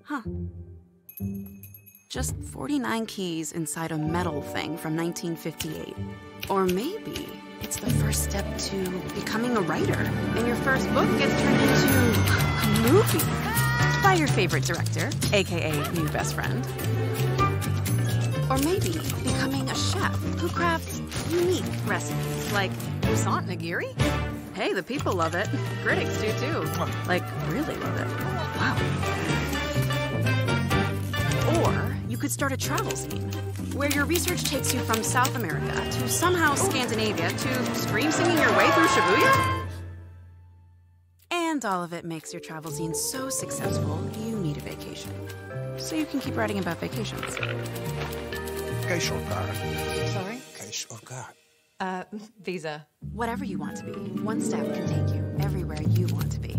Huh. Just 49 keys inside a metal thing from 1958. Or maybe it's the first step to becoming a writer, and your first book gets turned into a movie by your favorite director, aka new best friend. Or maybe becoming a chef who crafts unique recipes, like croissant nigiri. Hey, the people love it. Critics do too. Like, really love it. Wow. Or you could start a travel scene, where your research takes you from South America to somehow Scandinavia to scream singing your way through Shibuya? And all of it makes your travel scene so successful, you need a vacation. So you can keep writing about vacations. Cash or card? Sorry? Cash or card? Visa. Whatever you want to be, one step can take you everywhere you want to be.